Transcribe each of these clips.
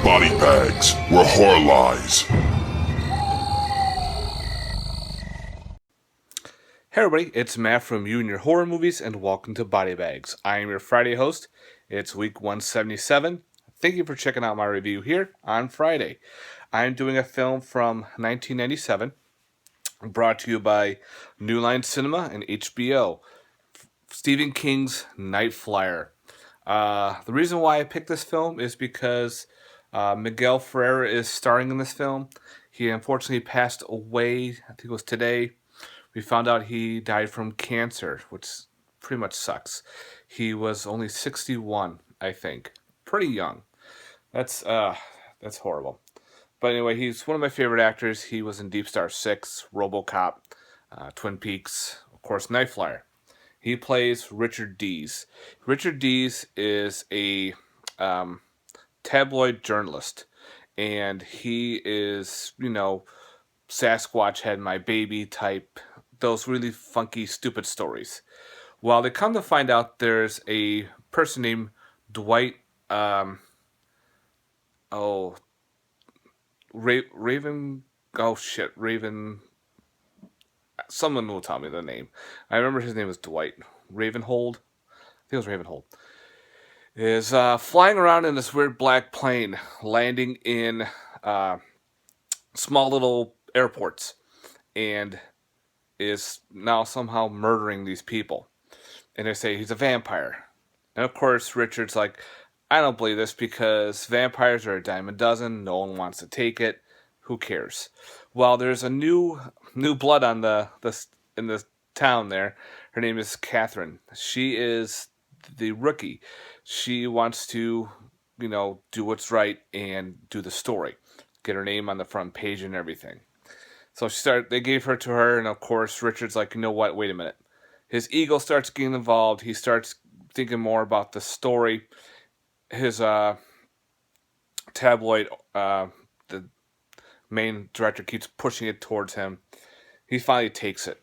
Body bags where horror lies. Hey everybody, it's Matt from You and Your Horror Movies, and welcome to Body Bags. I am your Friday host. It's week 177. Thank you for checking out my review here on Friday. I'm doing a film from 1997, brought to you by New Line Cinema and HBO. Stephen King's Night Flyer. The reason why I picked this film is because Miguel Ferrer is starring in this film. He unfortunately passed away, I think it was today. We found out he died from cancer, which pretty much sucks. He was only 61, I think. Pretty young. That's horrible. But anyway, he's one of my favorite actors. He was in Deep Star 6, RoboCop, Twin Peaks, of course, Night Flyer. He plays Richard Dees. Richard Dees is a tabloid journalist, and he is, Sasquatch had my baby type, those really funky, stupid stories. Well, they come to find out there's a person named Dwight, Raven, someone will tell me the name. I remember his name was Dwight. Ravenhold? I think it was Ravenhold. Is flying around in this weird black plane, landing in small little airports, and is now somehow murdering these people. And they say he's a vampire. And of course, Richard's like, I don't believe this because vampires are a dime a dozen. No one wants to take it. Who cares? Well, there's a new blood on in the town there. Her name is Catherine. She is the rookie. She wants to, do what's right and do the story. Get her name on the front page and everything. So they gave her to her, and of course, Richard's like, you know what, wait a minute. His ego starts getting involved. He starts thinking more about the story. His tabloid, the main director keeps pushing it towards him. He finally takes it.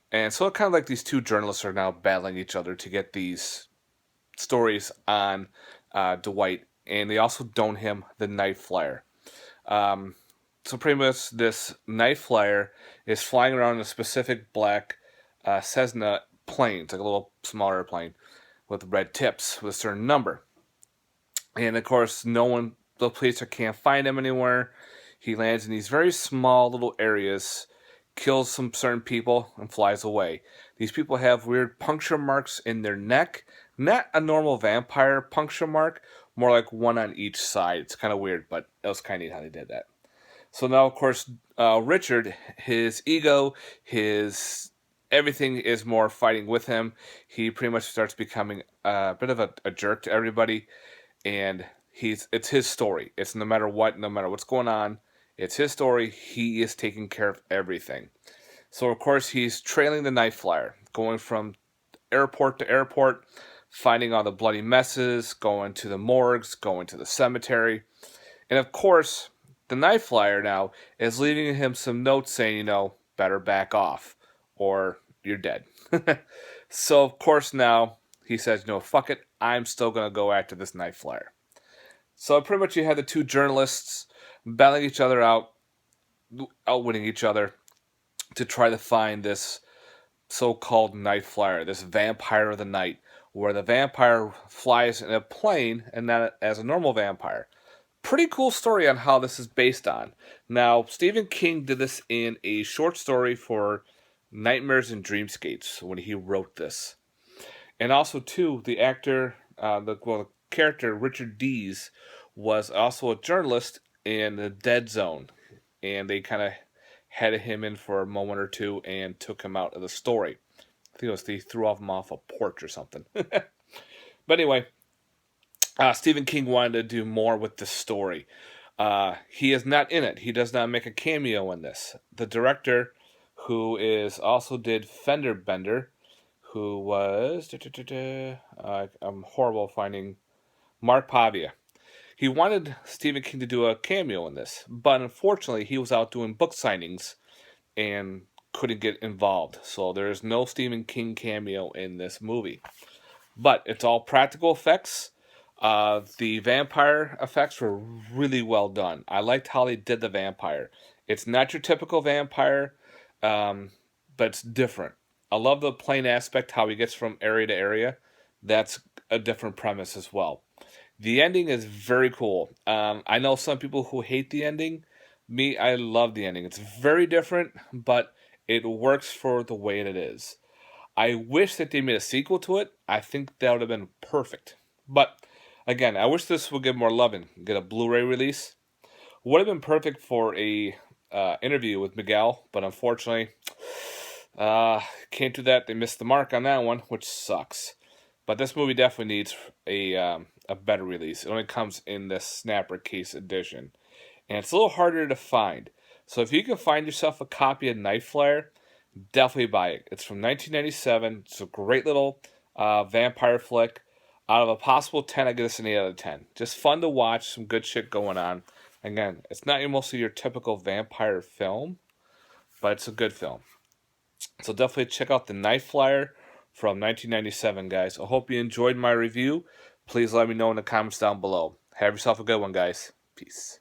And so it kind of like these two journalists are now battling each other to get these stories on Dwight. And they also don him the Night Flyer. So pretty much this Night Flyer is flying around in a specific black Cessna plane. It's like a little smaller plane with red tips with a certain number. And of course, the police can't find him anywhere. He lands in these very small little areas, kills some certain people, and flies away. These people have weird puncture marks in their neck. Not a normal vampire puncture mark, more like one on each side. It's kind of weird, but it was kind of neat how they did that. So now, of course, Richard, his ego, his everything is more fighting with him. He pretty much starts becoming a bit of a jerk to everybody, and it's his story. It's no matter what's going on, it's his story. He is taking care of everything. So, of course, he's trailing the Night Flyer, going from airport to airport, finding all the bloody messes, going to the morgues, going to the cemetery. And, of course, the Night Flyer now is leaving him some notes saying, better back off or you're dead. So, of course, now he says, fuck it. I'm still going to go after this Night Flyer. So pretty much you have the two journalists battling each other out, outwitting each other to try to find this so-called Night Flyer, this vampire of the night, where the vampire flies in a plane and not as a normal vampire. Pretty cool story on how this is based on. Now, Stephen King did this in a short story for Nightmares and Dreamscapes when he wrote this. And also, too, the actor, the character Richard Dees was also a journalist in the Dead Zone. And they kind of had him in for a moment or two and took him out of the story. I think they threw him off a porch or something. But anyway, Stephen King wanted to do more with this story. He is not in it. He does not make a cameo in this. The director, who also did Fender Bender, who was I'm horrible finding Mark Pavia. He wanted Stephen King to do a cameo in this, but unfortunately he was out doing book signings and couldn't get involved. So there is no Stephen King cameo in this movie. but it's all practical effects. The vampire effects were really well done. I liked how they did the vampire. It's not your typical vampire, but it's different. I love the plane aspect, how he gets from area to area. That's a different premise as well. The ending is very cool. I know some people who hate the ending. Me, I love the ending. It's very different, but it works for the way it is. I wish that they made a sequel to it. I think that would have been perfect. But again, I wish this would get more loving. Get a Blu-ray release. Would have been perfect for a interview with Miguel, but unfortunately, can't do that. They missed the mark on that one, which sucks. But this movie definitely needs a better release. It only comes in the Snapper Case edition, and it's a little harder to find. So if you can find yourself a copy of Night Flyer, definitely buy it. It's from 1997. It's a great little vampire flick. Out of a possible 10, I give this an 8 out of 10. Just fun to watch, some good shit going on. Again, it's not mostly your typical vampire film, but it's a good film. So definitely check out the Night Flyer from 1997, guys. I hope you enjoyed my review. Please let me know in the comments down below. Have yourself a good one, guys. Peace.